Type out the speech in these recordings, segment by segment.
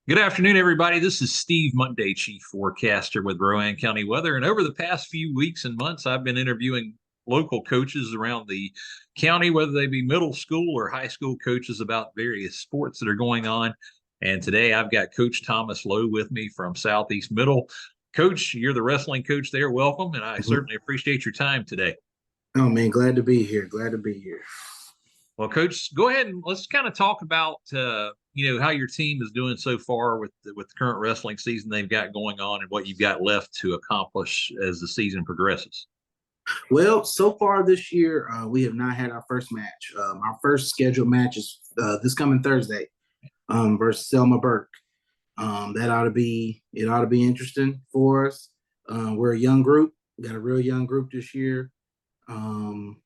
Good afternoon, everybody. This is Steve Monday, Chief Forecaster with Rowan County Weather. And over the past few weeks and months, I've been interviewing local coaches around the county, whether they be middle school or high school coaches, about various sports that are going on. And today I've got Coach Thomas Lowe with me from Southeast Middle. Coach, you're the wrestling coach there. Welcome. And I Mhm. certainly appreciate your time today. Oh man, glad to be here. Glad to be here. Well, Coach, go ahead and let's kind of talk about how your team is doing so far with the current wrestling season they've got going on and what you've got left to accomplish as the season progresses. Well, so far this year, we have not had our first match. Our first scheduled match is this coming Thursday versus Selma Burke. That ought to be it. Ought to be interesting for us. We're a young group. We got a real young group this year. Um,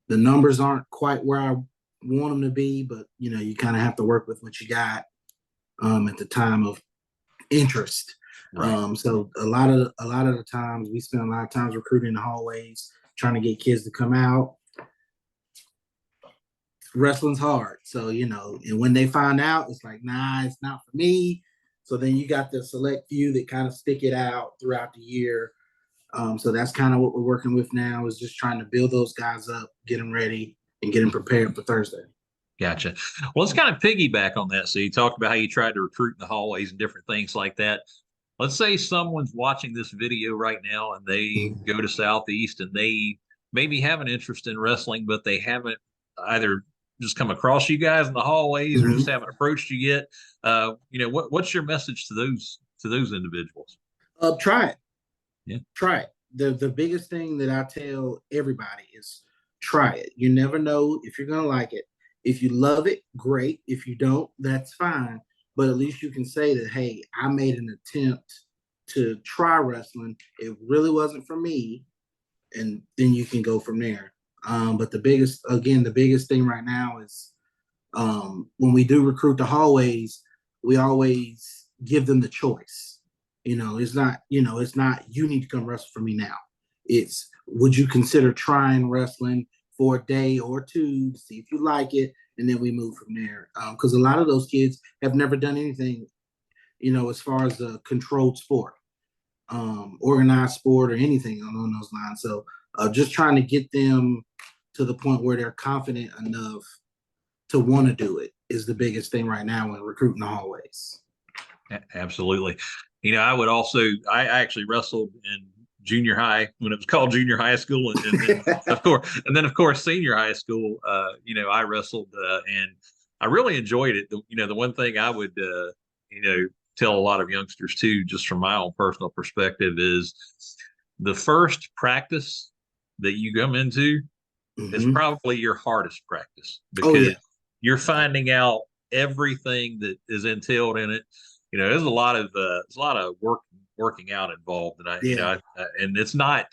the numbers aren't quite where I want them to be, but you kind of have to work with what you got at the time of interest. Right. So a lot of the times we spend a lot of times recruiting in the hallways, trying to get kids to come out. Wrestling's hard, so and when they find out, it's like, nah, it's not for me. So then you got the select few that kind of stick it out throughout the year. So that's kind of what we're working with now, is just trying to build those guys up, get them ready, and get them prepared for Thursday. Gotcha. Well, let's kind of piggyback on that. So you talked about how you tried to recruit in the hallways and different things like that. Let's say someone's watching this video right now and they Mhm. go to Southeast and they maybe have an interest in wrestling, but they haven't either just come across you guys in the hallways or just Mhm. haven't approached you yet. What's your message to those individuals? Try it. Yeah. Try it. The biggest thing that I tell everybody is try it. You never know if you're gonna like it. If you love it, great. If you don't, that's fine. But at least you can say that, hey, I made an attempt to try wrestling. It really wasn't for me, and then you can go from there. But the biggest thing right now is when we do recruit the hallways, we always give them the choice. It's not you need to come wrestle for me now. It's, would you consider trying wrestling for a day or two to see if you like it, and then we move from there. Because a lot of those kids have never done anything, as far as a controlled sport, organized sport, or anything along those lines. So just trying to get them to the point where they're confident enough to want to do it is the biggest thing right now when recruiting the hallways. Absolutely. I actually wrestled in junior high when it was called junior high school. And of course, senior high school, I wrestled and I really enjoyed it. The one thing I would, tell a lot of youngsters too, just from my own personal perspective, is the first practice that you come into is Mm-hmm. probably your hardest practice Oh because yeah. you're finding out everything that is entailed in it. There's a lot of working out involved, and Yeah. and it's not.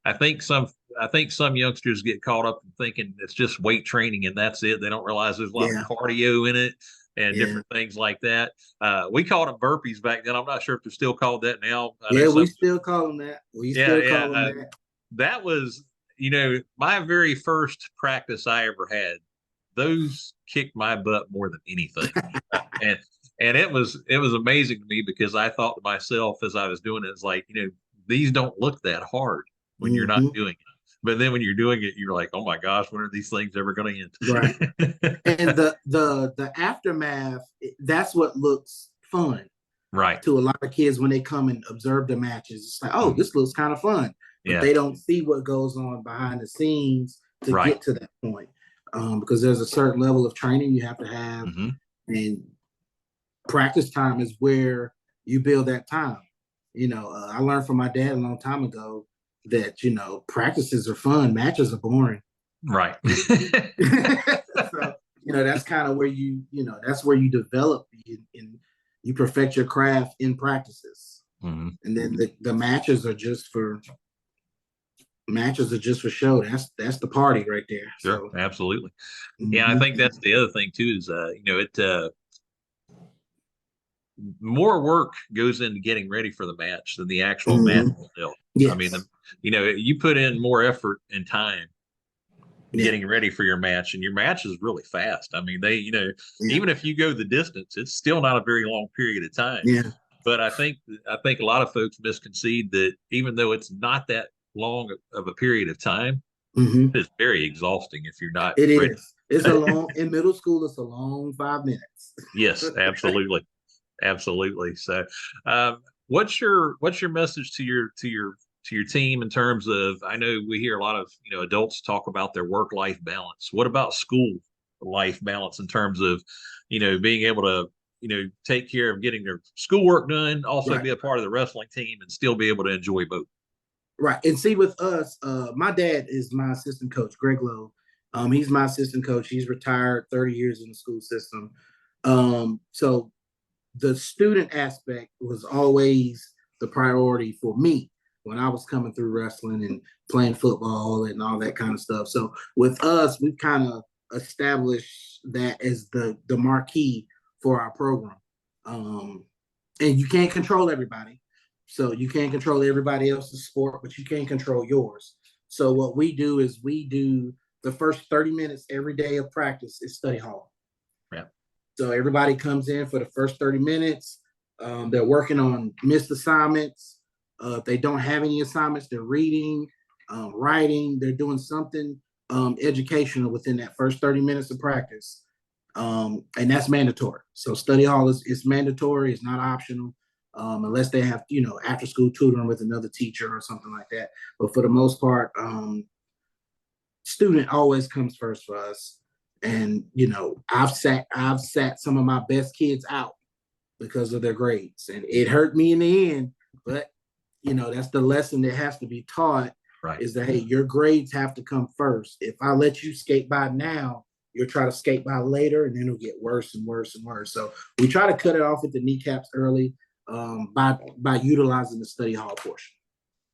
I think some youngsters get caught up in thinking it's just weight training and that's it. They don't realize there's a lot of Yeah. cardio in it and Yeah. different things like that. We called them burpees back then. I'm not sure if they're still called that now. I know Yeah, we some. still call them that. We Yeah, still yeah. call them that. That was, my very first practice I ever had. Those kicked my butt more than anything. And it was amazing to me because I thought to myself as I was doing it, it's like, these don't look that hard when you're not Mm-hmm. doing it. But then when you're doing it, you're like, oh my gosh, when are these things ever going Right. to end? And the aftermath, that's what looks fun Right. to a lot of kids when they come and observe the matches. It's like, oh, Mhm. this looks kind of fun, but Yeah. they don't see what goes on behind the scenes to Right. get to that point. Because there's a certain level of training you have to have, Hmm. and practice time is where you build that time. I learned from my dad a long time ago that practices are fun, matches are boring. Right. So that's kind of where that's where you develop and you perfect your craft in practices, Hmm. and then the matches are just for show. That's the party right there. Sure. So Absolutely. Yeah, I think mhm. that's the other thing too is it more work goes into getting ready for the match than the actual match Mhm. itself. I mean, Yes. you put in more effort and time Yeah. getting ready for your match, and your match is really fast. I mean, they, Yeah. even if you go the distance, it's still not a very long period of time. Yeah. But I think a lot of folks misconceive that even though it's not that long of a period of time, Hmm. it's very exhausting if you're not It ready. is. It's a long in middle school. It's a long 5 minutes. Yes, absolutely, absolutely. So, what's your message to your team in terms of? I know we hear a lot of adults talk about their work life balance. What about school life balance in terms of being able to take care of getting their schoolwork done, also Right. be a part of the wrestling team, and still be able to enjoy both? Right. And see, with us, my dad is my assistant coach, Greg Lowe. He's my assistant coach. He's retired, 30 years in the school system. So the student aspect was always the priority for me when I was coming through wrestling and playing football and all that kind of stuff. So with us, we've kind of established that as the marquee for our program. Um, and you can't control everybody. So you can't control everybody else's sport, but you can control yours. So what we do is we do the first 30 minutes every day of practice is study hall. Yeah. So everybody comes in for the first 30 minutes. They're working on missed assignments. If they don't have any assignments, they're reading, writing, they're doing something educational within that first 30 minutes of practice. And that's mandatory. So study hall is mandatory. It's not optional, unless they have after school tutoring with another teacher or something like that. But for the most part, student always comes first for us. And I've sat some of my best kids out because of their grades, and it hurt me in the end. But that's the lesson that has to be taught, Right. is that hey, your grades have to come first. If I let you skate by now, you'll try to skate by later, and then it'll get worse and worse and worse. So we try to cut it off at the kneecaps early, by utilizing the study hall portion.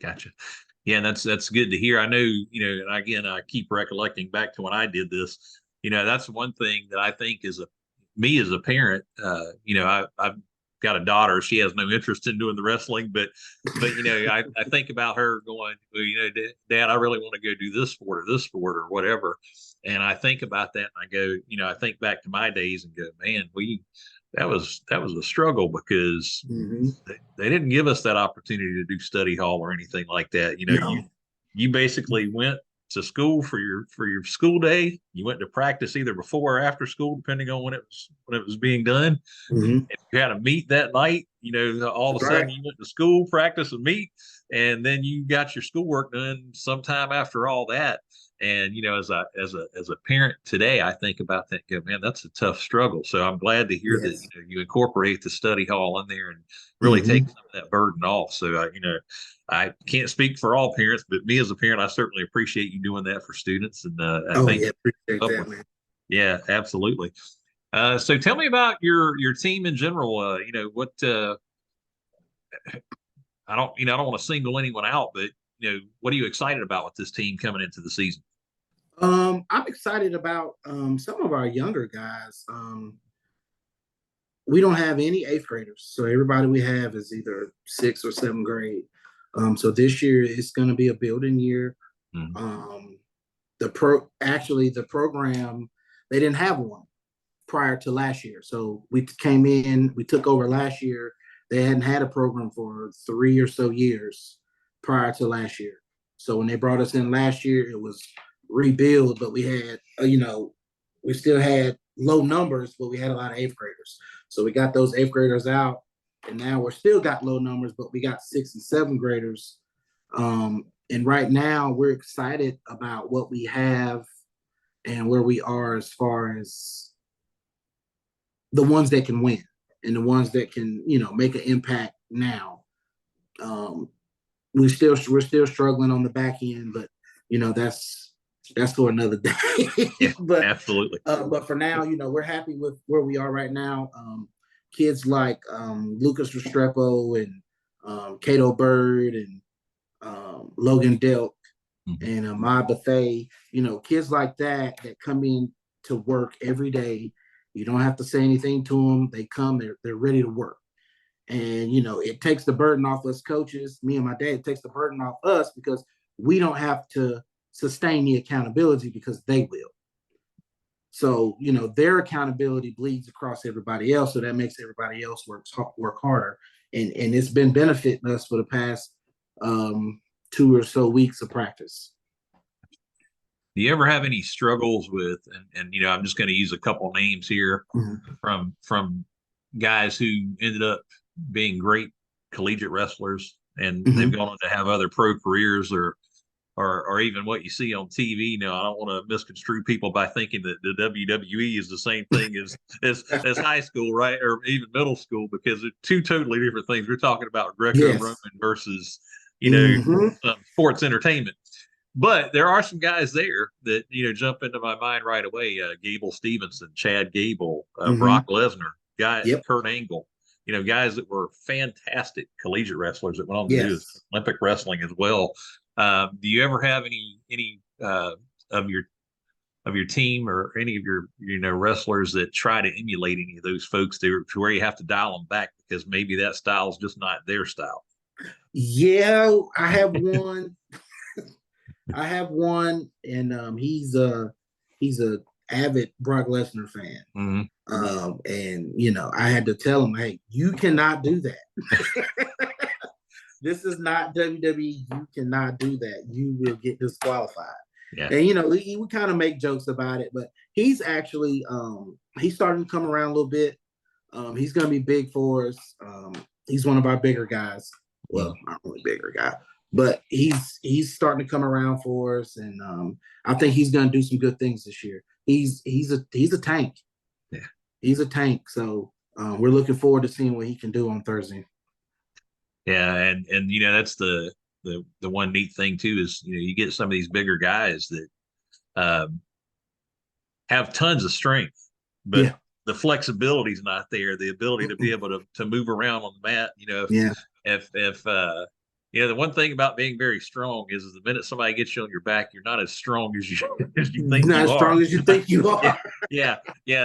Gotcha. Yeah, and that's good to hear. I know, and again, I keep recollecting back to when I did this. That's one thing that I think is me as a parent. I've got a daughter. She has no interest in doing the wrestling, but I think about her going, well, Dad, I really want to go do this sport or whatever. And I think about that, and I go, I think back to my days and go, man, that was a struggle because Mm-hmm. they didn't give us that opportunity to do study hall or anything like that. You No. you basically went to school for your school day. You went to practice either before or after school, depending on when it was being done. Mm-hmm. If you had a meet that night, all of a sudden Right. you went to school, practice, and meet, and then you got your schoolwork done sometime after all that. And as a parent today, I think about that. Go, man, that's a tough struggle. So I'm glad to hear that Yes. you incorporate the study hall in there and really take Mm-hmm. some of that burden off. So I can't speak for all parents, but me as a parent, I certainly appreciate you doing that for students, and I Oh think yeah, appreciate up that, with. man. Yeah, absolutely. So tell me about your team in general. What I don't want to single anyone out, but what are you excited about with this team coming into the season? I'm excited about some of our younger guys. We don't have any eighth graders, so everybody we have is either sixth or seventh grade. So this year it's going to be a building year. Mhm. Um, the program, they didn't have one prior to last year, so we came in, we took over last year. They hadn't had a program for 3 or so years prior to last year. So when they brought us in last year, it was rebuild, but we had we still had low numbers, but we had a lot of eighth graders. So we got those eighth graders out, and now we're still got low numbers, but we got sixth and seventh graders. And right now we're excited about what we have and where we are as far as the ones that can win and the ones that can, make an impact now. Um, we're still struggling on the back end, but that's for another day. Yeah, but absolutely. but for now, we're happy with where we are right now. Kids like Lucas Restrepo and Cato Bird and Logan Delk Mhm. and Ahmad Bethay, kids like that come in to work every day. You don't have to say anything to them. They come, they're ready to work. And it takes the burden off us coaches, me and my dad. It takes the burden off us because we don't have to sustain the accountability because they will. So, their accountability bleeds across everybody else. So that makes everybody else work harder. And it's been benefiting us for the past 2 or so weeks of practice. Do you ever have any struggles with, and I'm just going to use a couple names here from guys who ended up being great collegiate wrestlers and they've gone on to have other pro careers or even what you see on TV. Now, I don't want to misconstrue people by thinking that the WWE is the same thing as high school, right? Or even middle school, because they're two totally different things. We're talking about Greco-Roman versus, sports entertainment. But there are some guys there that, jump into my mind right away. Gable Stevenson, Chad Gable, Brock Lesnar, Kurt Angle, guys that were fantastic collegiate wrestlers that went on to do Olympic wrestling as well. Do you ever have any of your team or any of your wrestlers that try to emulate any of those folks to where you have to dial them back because maybe that style is just not their style? Yeah, I have one. I have one, and he's a avid Brock Lesnar fan. And I had to tell him, hey, you cannot do that. This is not WWE. You cannot do that. You will get disqualified. Yeah. And we kind of make jokes about it, but he's actually he's starting to come around a little bit. He's going to be big for us. He's one of our bigger guys. Well, not really bigger guy, but he's starting to come around for us, and I think he's going to do some good things this year. He's a tank. Yeah, he's a tank. So we're looking forward to seeing what he can do on Thursday. Yeah, and that's the one neat thing too is you get some of these bigger guys that have tons of strength, but the flexibility is not there. The ability to be able to move around on the mat. If the one thing about being very strong is the minute somebody gets you on your back, you're not as strong as you think you are. Not as strong as you think you are. Yeah.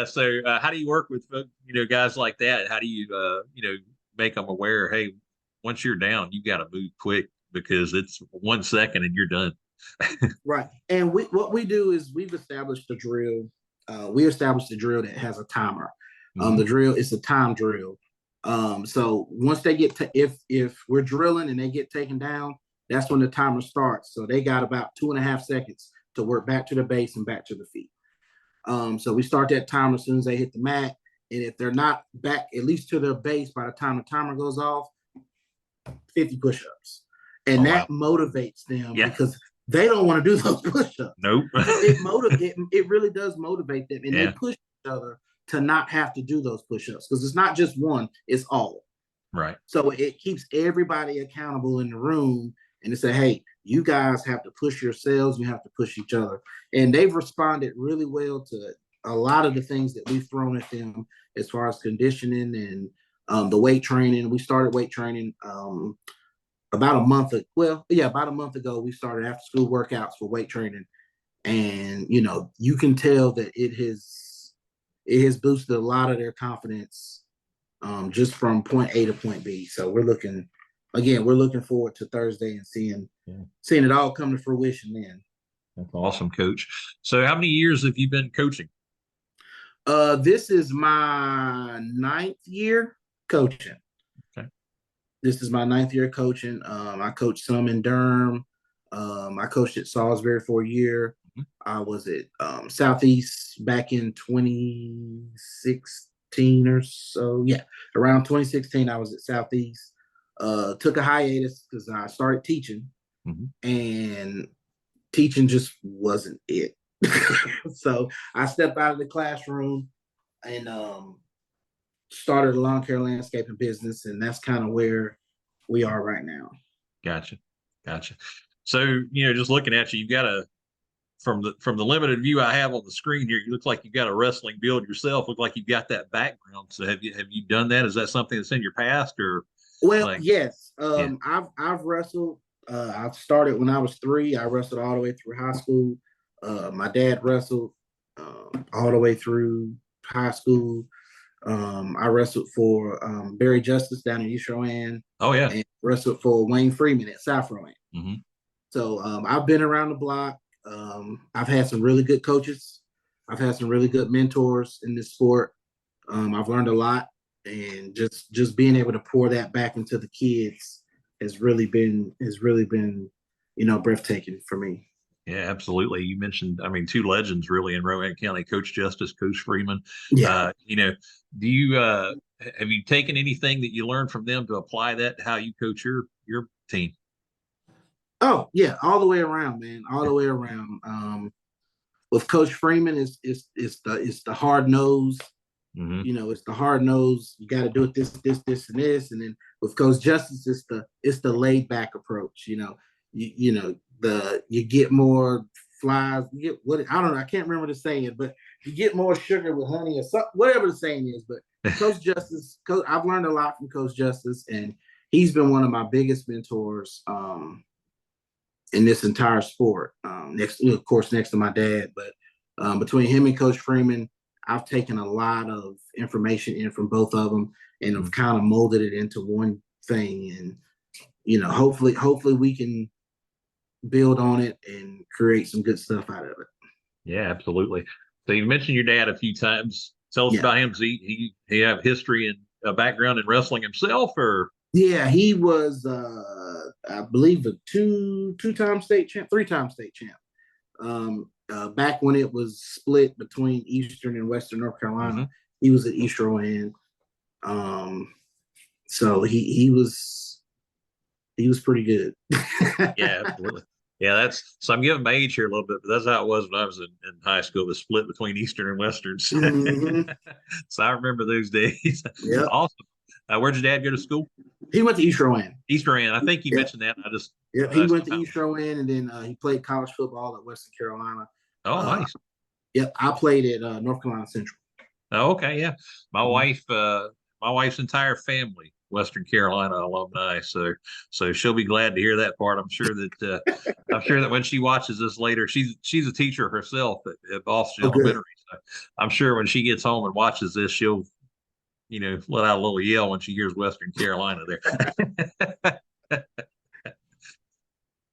So how do you work with guys like that? How do you make them aware? Hey, once you're down, you got to move quick because it's 1 second and you're done. Right. And what we do is we've established a drill. We established a drill that has a timer. The drill is a time drill. So once they get to, if we're drilling and they get taken down, that's when the timer starts. So they got about 2.5 seconds to work back to the base and back to the feet. So we start that timer as soon as they hit the mat. And if they're not back at least to their base by the time the timer goes off, 50 push-ups. And that motivates them because they don't want to do those push-ups. Nope. It really does motivate them. And they push each other to not have to do those push-ups because it's not just one, it's all. Right. So it keeps everybody accountable in the room and to say, hey, you guys have to push yourselves, you have to push each other. And they've responded really well to a lot of the things that we've thrown at them as far as conditioning and the weight training. We started weight training about a month ago. We started after school workouts for weight training. And, you can tell that it has boosted a lot of their confidence just from point A to point B. So we're looking forward to Thursday and seeing it all come to fruition then. That's awesome, Coach. So how many years have you been coaching? This is my 9th year coaching. Okay. This is my 9th year coaching. I coached some in Durham. I coached at Salisbury for a year. I was at Southeast back in 2016 or so. Yeah, around 2016, I was at Southeast. Took a hiatus because I started teaching, and teaching just wasn't it. So I stepped out of the classroom and started a lawn care landscaping business, and that's kind of where we are right now. Gotcha. So just looking at you, you've got from the limited view I have on the screen here, you look like you've got a wrestling build yourself. Look like you've got that background. So have you done that? Is that something that's in your past or? Well, yes. I've wrestled. I started when I was 3. I wrestled all the way through high school. My dad wrestled all the way through high school. I wrestled for Barry Justice down in East Rowan. Oh yeah. And wrestled for Wayne Freeman at South Rowan. So I've been around the block. I've had some really good coaches. I've had some really good mentors in this sport. I've learned a lot, and just being able to pour that back into the kids has really been breathtaking for me. Yeah, absolutely. You mentioned, I mean, two legends really in Rowan County, Coach Justice, Coach Freeman. Yeah. Do you have you taken anything that you learned from them to apply that to how you coach your team? Oh yeah, all the way around, man, all the way around. With Coach Freeman, it's the hard nose. Hmm. It's the hard nose. You got to do it this, and this. And then with Coach Justice, it's the laid back approach. You get more flies. You get what I don't know. I can't remember the saying, but you get more sugar with honey or something, whatever the saying is. But Coach Justice, I've learned a lot from Coach Justice, and he's been one of my biggest mentors in this entire sport. Of course, next to my dad, but between him and Coach Freeman, I've taken a lot of information in from both of them, and have kind of molded it into one thing. And hopefully we can build on it and create some good stuff out of it. Yeah, absolutely. So you mentioned your dad a few times. Tell us Yeah, about him. Does he have history and a background in wrestling himself, or? yeah, he was, I believe, a two-time state champ, three-time state champ. Back when it was split between Eastern and Western North Mhm. Carolina, he was at East Rowan. So he was pretty good. Yeah, absolutely. Yeah, that's so I'm giving my age here a little bit, but that's how it was when I was in high school. It was split between Eastern and Westerns. Hmm. So I remember those days. Yep. Awesome. Where'd your dad go to school? He went to East Rowan. Eastern. I think you Yep. mentioned that. Yep. He I went to somehow. East Rowan, and then he played college football at Western Carolina. Oh, Uh, nice. yep. I played at North Carolina Central. Oh, okay, yeah. My Mhm. wife, my wife's entire family, Western Carolina alumni. So she'll be glad to hear that part. I'm sure that when she watches this later, she's a teacher herself at Boston Oh, good. Elementary. So I'm sure when she gets home and watches this, she'll let out a little yell when she hears Western Carolina there.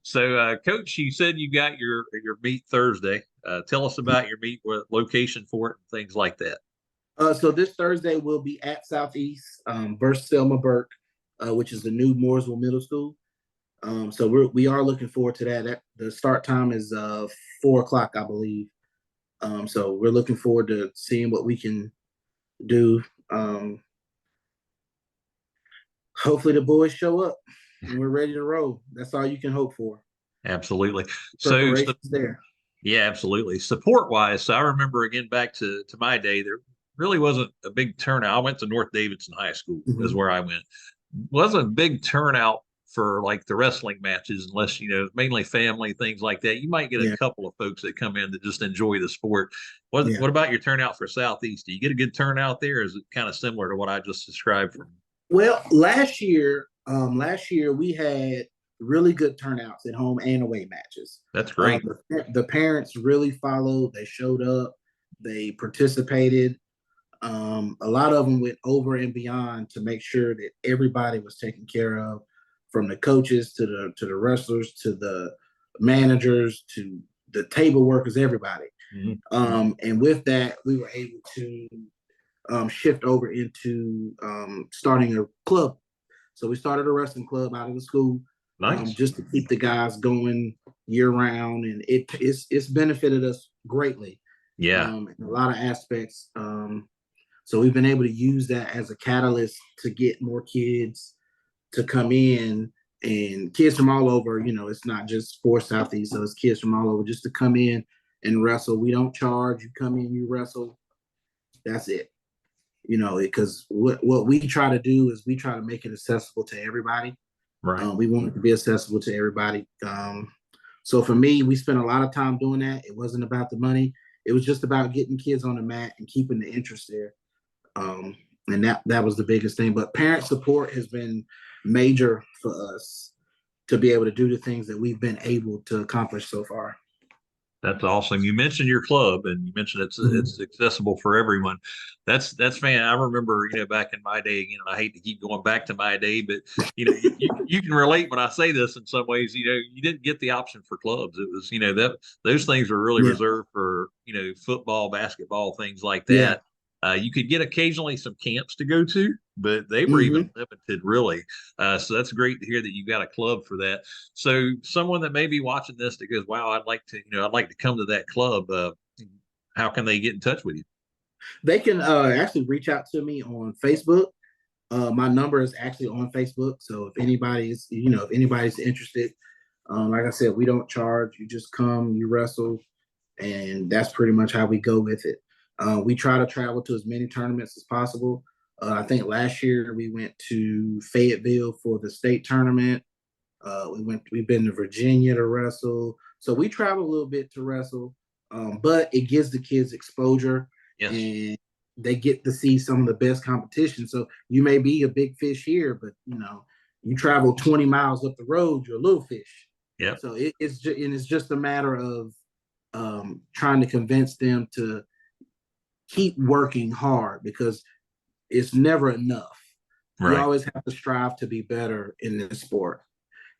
So, Coach, you said you got your meet Thursday. Tell us about your meet, with location for it, and things like that. So this Thursday we'll be at Southeast versus Selma Burke, which is the new Mooresville Middle School. So we are looking forward to that. The start time is 4 o'clock, I believe. So we're looking forward to seeing what we can do. Hopefully the boys show up and we're ready to roll. That's all you can hope for. Absolutely. So Preparations there. yeah, absolutely. Support wise, so I remember again back to my day, there really wasn't a big turnout. I went to North Davidson High School is Mhm. where I went. Wasn't a big turnout for like the wrestling matches, unless mainly family things like that. You might get a Yeah, couple of folks that come in that just enjoy the sport. What yeah. what about your turnout for Southeast? Do you get a good turnout there? Or is it kind of similar to what I just described from? Well, last year we had really good turnouts at home and away matches. That's great. The parents really followed. They showed up. They participated. A lot of them went over and beyond to make sure that everybody was taken care of, from the coaches to the wrestlers to the managers to the table workers, everybody. Mhm. And with that, we were able to shift over into starting a club. So we started a wrestling club out of the school, Nice. just to keep the guys going year round, and it's benefited us greatly Yeah. in a lot of aspects. So we've been able to use that as a catalyst to get more kids to come in, and kids from all over. It's not just for Southeast, so it's kids from all over just to come in and wrestle. We don't charge. You come in, you wrestle. That's it. Because what we try to do is we try to make it accessible to everybody. Right. We want it to be accessible to everybody. So for me, we spent a lot of time doing that. It wasn't about the money. It was just about getting kids on the mat and keeping the interest there. And that was the biggest thing. But parent support has been major for us to be able to do the things that we've been able to accomplish so far. That's awesome. You mentioned your club, and you mentioned it's Mhm. accessible for everyone. That's fan. I remember, back in my day. I hate to keep going back to my day, but you can relate when I say this in some ways. You didn't get the option for clubs. It was, that those things were really Yeah, reserved for football, basketball, things like yeah. that. You could get occasionally some camps to go to, but they were even Hmm. limited, really. So that's great to hear that you've got a club for that. So someone that may be watching this that goes, "Wow, I'd like to come to that club." How can they get in touch with you? They can actually reach out to me on Facebook. My number is actually on Facebook. So if anybody's interested, like I said, we don't charge. You just come, you wrestle, and that's pretty much how we go with it. We try to travel to as many tournaments as possible. I think last year we went to Fayetteville for the state tournament. We've been to Virginia to wrestle. So we travel a little bit to wrestle, but it gives the kids exposure Yes. and they get to see some of the best competition. So you may be a big fish here, but you travel 20 miles up the road, you're a little fish. Yep. So it's just a matter of trying to convince them to keep working hard because it's never enough. You Right. always have to strive to be better in this sport,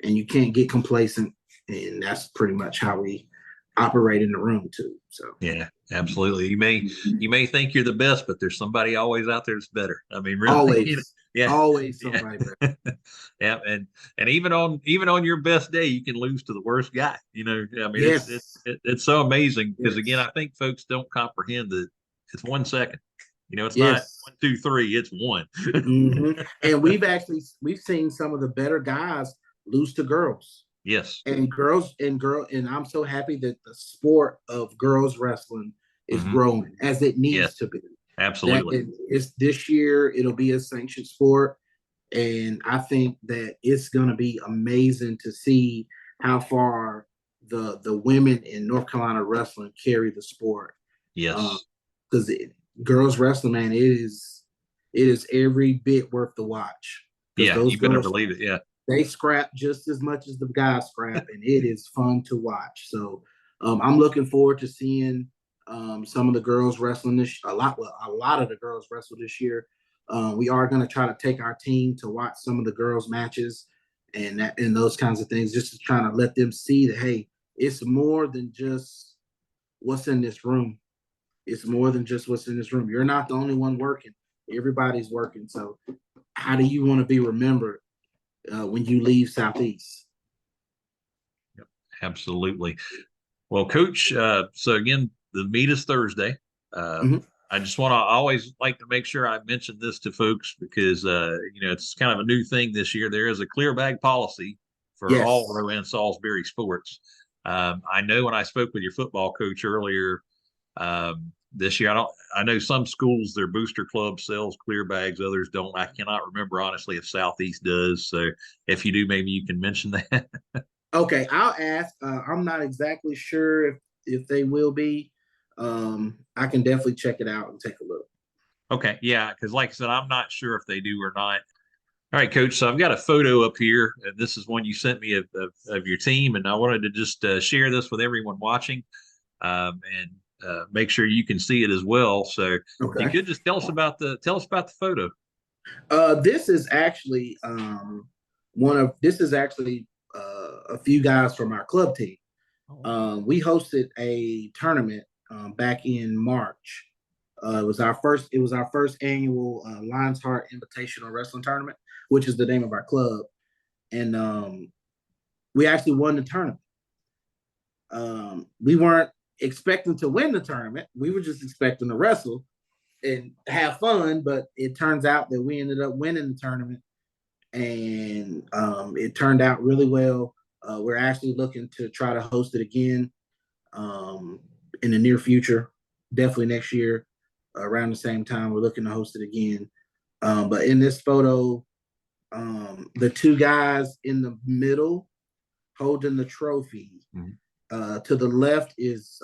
and you can't get complacent. And that's pretty much how we operate in the room too. So Yeah, absolutely. You may think you're the best, but there's somebody always out there that's better. I mean, really, always, yeah, always yeah, somebody better. yeah, and even on your best day, you can lose to the worst guy. I mean, Yes, it's so amazing because again, yes, I think folks don't comprehend that it's 1 second. It's not yes. 1, 2, 3. It's one. Hmm. And we've seen some of the better guys lose to girls. Yes. And I'm so happy that the sport of girls wrestling is Hmm. growing as it needs Yes. to be. That Absolutely. it is this year, it'll be a sanctioned sport, and I think that it's going to be amazing to see how far the women in North Carolina wrestling carry the sport. Yes. Because girls wrestling, man, it is every bit worth the watch. Because Yeah. those You better girls, believe it. Yeah. they scrap just as much as the guys scrap, and it is fun to watch. So I'm looking forward to seeing some of the girls wrestling a lot of the girls wrestle this year. We are going to try to take our team to watch some of the girls matches and those kinds of things, just to try to let them see that hey, it's more than just what's in this room. It's more than just what's in this room. You're not the only one working. Everybody's working. So how do you want to be remembered when you leave Southeast? Yep. Absolutely. Well, Coach, so again, the meet is Thursday. Uh, Mhm. I just want to always like to make sure I mention this to folks because it's kind of a new thing this year. There is a clear bag policy for all Yes. Rowan Salisbury sports. I know when I spoke with your football coach earlier this year, I know some schools their booster club sells clear bags, others don't. I cannot remember honestly if Southeast does. So if you do, maybe you can mention that. Okay, I'll ask. I'm not exactly sure if they will be. I can definitely check it out and take a look. Okay, yeah, because like I said, I'm not sure if they do or not. All right, Coach. So I've got a photo up here, and this is one you sent me of your team, and I wanted to just share this with everyone watching, and make sure you can see it as well. So if you Okay. could just tell us about the photo. This is actually this is actually a few guys from our club team. Oh, We hosted a tournament back in March. It was our first annual Lions Heart Invitational Wrestling Tournament, which is the name of our club, and we actually won the tournament. We weren't expecting to win the tournament. We were just expecting to wrestle and have fun, but it turns out that we ended up winning the tournament, and it turned out really well. We're actually looking to try to host it again um, in the near future, definitely next year around the same time. We're looking to host it again. But in this photo, the two guys in the middle holding the trophy. mhm. To the left is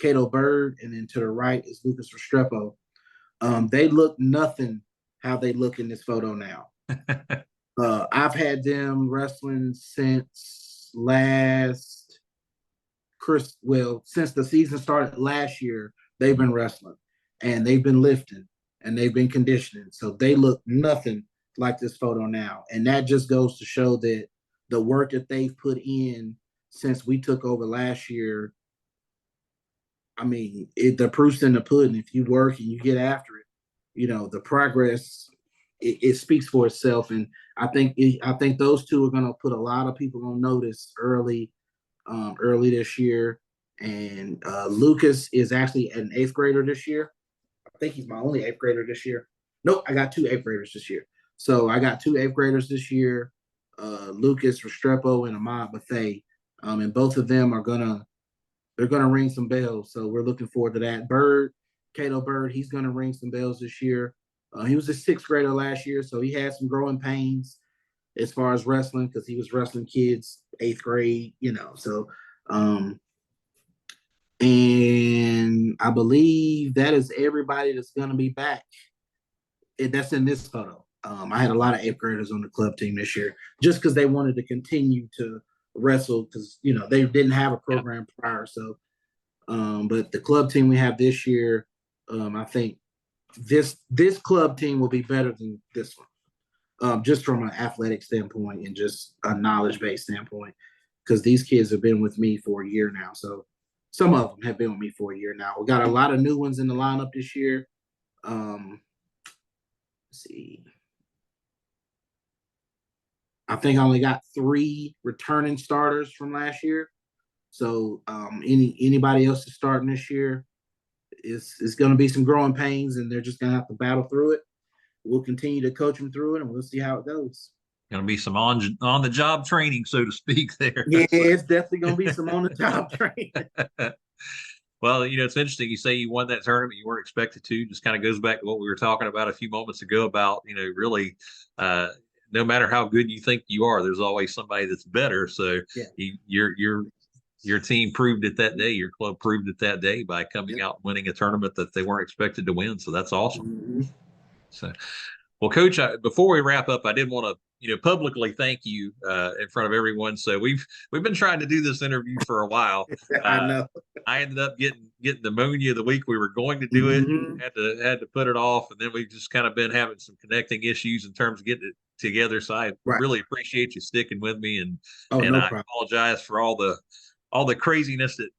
Cato Bird, and then to the right is Lucas Restrepo. They look nothing how they look in this photo now. I've had them wrestling since last Chris, well, since the season started last year, they've been wrestling and they've been lifting and they've been conditioning. So they look nothing like this photo now. And that just goes to show that the work that they've put in since we took over last year, I mean, the proof's in the pudding. If you work and you get after it, the progress, it speaks for itself. And I think those two are going to put a lot of people on notice early this year. And Lucas is actually an eighth grader this year. I think he's my only eighth grader this year. Nope, I got two eighth graders this year. So I got two eighth graders this year, Lucas Restrepo and Ahmad Bethay. And both of them they're gonna ring some bells. So we're looking forward to that. Cato Bird, he's gonna ring some bells this year. He was a sixth grader last year, so he had some growing pains as far as wrestling because he was wrestling kids eighth grade, So, and I believe that is everybody that's gonna be back. That's in this photo. I had a lot of eighth graders on the club team this year just because they wanted to continue to wrestle because they didn't have a program prior. So, but the club team we have this year, I think this club team will be better than this one, just from an athletic standpoint and just a knowledge-based standpoint, because these kids have been with me for a year now. So some of them have been with me for a year now. We got a lot of new ones in the lineup this year. Let's see. I think I only got 3 returning starters from last year. So anybody else that's starting this year is going to be some growing pains, and they're just going to have to battle through it. We'll continue to coach them through it, and we'll see how it goes. Going to be some on the job training, so to speak. There, yeah, it's definitely going to be some on the job training. Well, it's interesting. You say you won that tournament, you weren't expected to. Just kind of goes back to what we were talking about a few moments ago about, really, no matter how good you think you are, there's always somebody that's better. So your team proved it that day. Your club proved it that day by coming out and winning a tournament that they weren't expected to win. So that's awesome. Mm-hmm. So, well, Coach, before we wrap up, I did want to publicly thank you in front of everyone. So we've been trying to do this interview for a while. I know. I ended up getting pneumonia the week we were going to do it. Mm-hmm. Had to put it off, and then we've just kind of been having some connecting issues in terms of getting it together. So I really appreciate you sticking with me, and no I problem. apologize for all the craziness that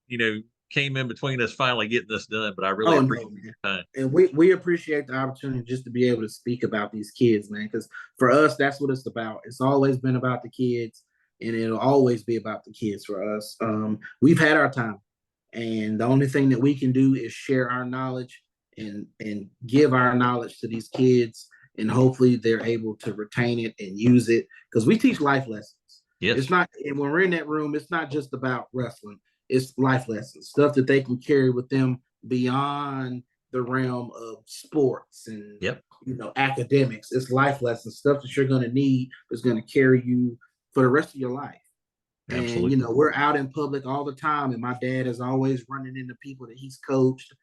came in between us finally getting this done. But I really appreciate your time. And we appreciate the opportunity just to be able to speak about these kids, man, because for us, that's what it's about. It's always been about the kids, and it'll always be about the kids for us. We've had our time, and the only thing that we can do is share our knowledge and give our knowledge to these kids, and hopefully they're able to retain it and use it, because we teach life lessons. Yes. It's not, and when we're in that room, it's not just about wrestling. It's life lessons, stuff that they can carry with them beyond the realm of sports and academics. It's life lessons, stuff that you're going to need that's going to carry you for the rest of your life. Absolutely. And we're out in public all the time, and my dad is always running into people that he's coached.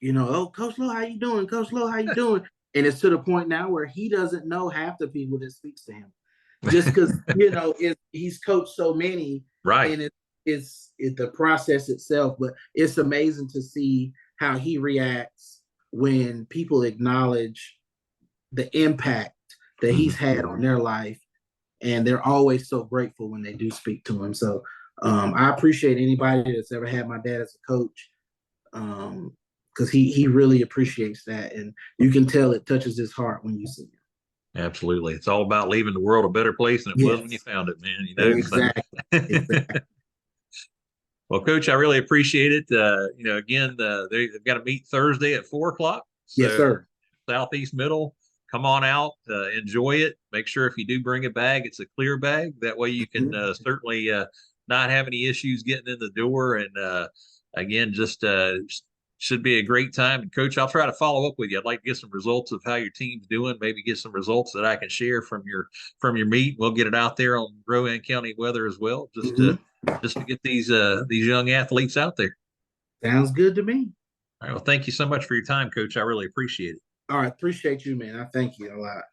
Oh, Coach Lowe, how you doing? Coach Lowe, how you doing? And it's to the point now where he doesn't know half the people that speaks to him, just because he's coached so many, right? And it's the process itself, but it's amazing to see how he reacts when people acknowledge the impact that he's had on their life, and they're always so grateful when they do speak to him. So I appreciate anybody that's ever had my dad as a coach, because he really appreciates that, and you can tell it touches his heart when you see him. Absolutely. It's all about leaving the world a better place than it was when you found it, man. Exactly. Exactly. Well, Coach, I really appreciate it. Again, they've got to meet Thursday at 4:00. So yes, sir. Southeast Middle, come on out, enjoy it. Make sure if you do bring a bag, it's a clear bag. That way you can certainly not have any issues getting in the door. And again, just should be a great time. And Coach, I'll try to follow up with you. I'd like to get some results of how your team's doing. Maybe get some results that I can share from your meet. We'll get it out there on Rowan County Weather as well, just to get these young athletes out there. Sounds good to me. All right. Well, thank you so much for your time, Coach. I really appreciate it. All right. Appreciate you, man. I thank you a lot.